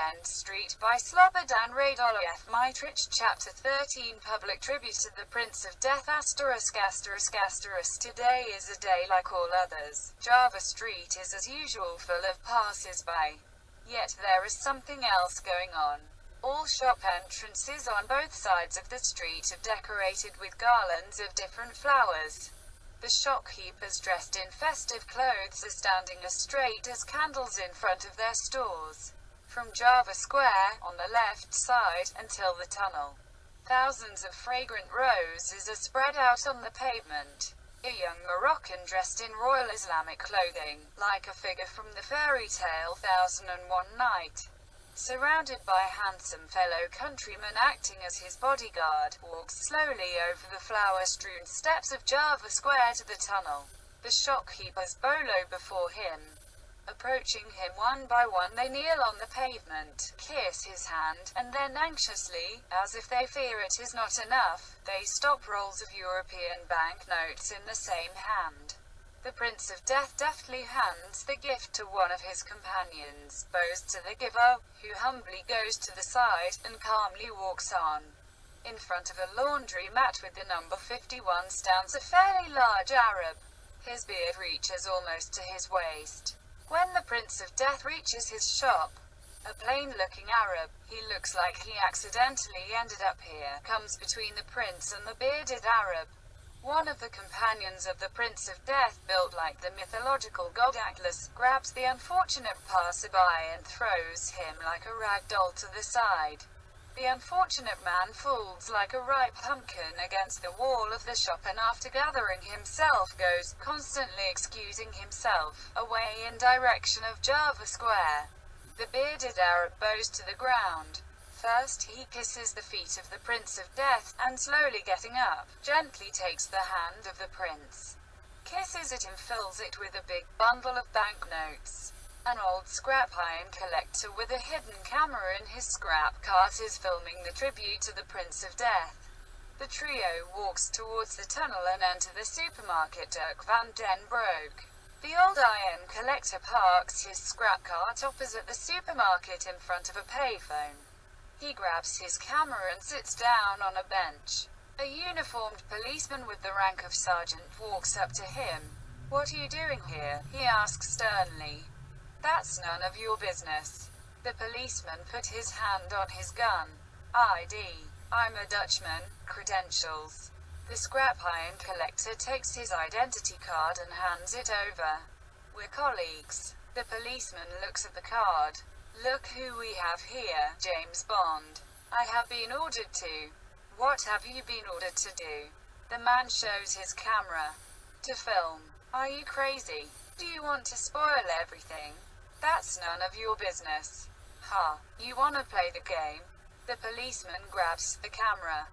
End Street by Slobodan Radojev Mitrich. Chapter 13 Public Tribute to the Prince of Death *******. Today is a day like all others. Java Street is as usual full of passers-by. Yet there is something else going on. All shop entrances on both sides of the street are decorated with garlands of different flowers. The shopkeepers dressed in festive clothes are standing as straight as candles in front of their stores. From Java Square, on the left side, until the tunnel, thousands of fragrant roses are spread out on the pavement. A young Moroccan dressed in royal Islamic clothing, like a figure from the fairy tale 1001 Night, surrounded by handsome fellow countrymen acting as his bodyguard, walks slowly over the flower-strewn steps of Java Square to the tunnel. The shopkeepers bolo before him. Approaching him one by one, they kneel on the pavement, kiss his hand, and then anxiously, as if they fear it is not enough, they stop rolls of European banknotes in the same hand. The Prince of Death deftly hands the gift to one of his companions, bows to the giver, who humbly goes to the side, and calmly walks on. In front of a laundry mat with the number 51 stands a fairly large Arab. His beard reaches almost to his waist. When the Prince of Death reaches his shop, a plain-looking Arab, he looks like he accidentally ended up here, comes between the prince and the bearded Arab. One of the companions of the Prince of Death, built like the mythological god Atlas, grabs the unfortunate passerby and throws him like a rag doll to the side. The unfortunate man falls like a ripe pumpkin against the wall of the shop and after gathering himself goes, constantly excusing himself, away in direction of Java Square. The bearded Arab bows to the ground. First he kisses the feet of the Prince of Death, and slowly getting up, gently takes the hand of the prince, kisses it and fills it with a big bundle of banknotes. An old scrap iron collector with a hidden camera in his scrap cart is filming the tribute to the Prince of Death. The trio walks towards the tunnel and enter the supermarket Dirk van den Broek. The old iron collector parks his scrap cart opposite the supermarket in front of a payphone. He grabs his camera and sits down on a bench. A uniformed policeman with the rank of sergeant walks up to him. "What are you doing here?" he asks sternly. "That's none of your business." The policeman put his hand on his gun. "ID. I'm a Dutchman. Credentials." The scrap iron collector takes his identity card and hands it over. "We're colleagues." The policeman looks at the card. "Look who we have here, James Bond. I have been ordered to." "What have you been ordered to do?" The man shows his camera. "To film." "Are you crazy? Do you want to spoil everything?" "That's none of your business." "Ha, you wanna play the game?" The policeman grabs the camera,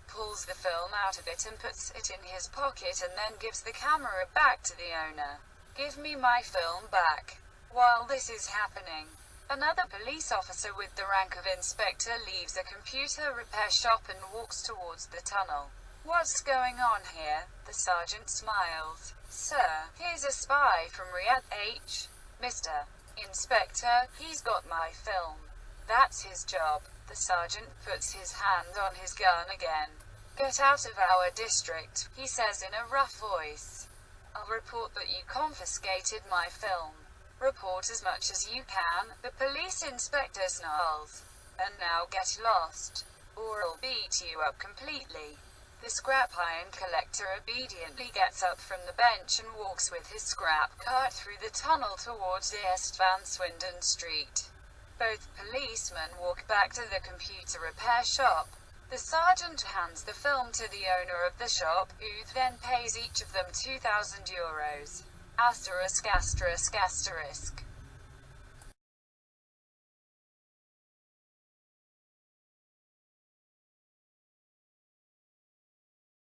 pulls the film out of it and puts it in his pocket and then gives the camera back to the owner. "Give me my film back." While this is happening, another police officer with the rank of inspector leaves a computer repair shop and walks towards the tunnel. "What's going on here?" The sergeant smiles. "Sir, here's a spy from Riyadh. Mr. Inspector, he's got my film." "That's his job." The sergeant puts his hand on his gun again. "Get out of our district," he says in a rough voice. "I'll report that you confiscated my film." "Report as much as you can," the police inspector snarls. "And now get lost, or I'll beat you up completely." The scrap iron collector obediently gets up from the bench and walks with his scrap cart through the tunnel towards East Van Swindon Street. Both policemen walk back to the computer repair shop. The sergeant hands the film to the owner of the shop, who then pays each of them €2,000. ****.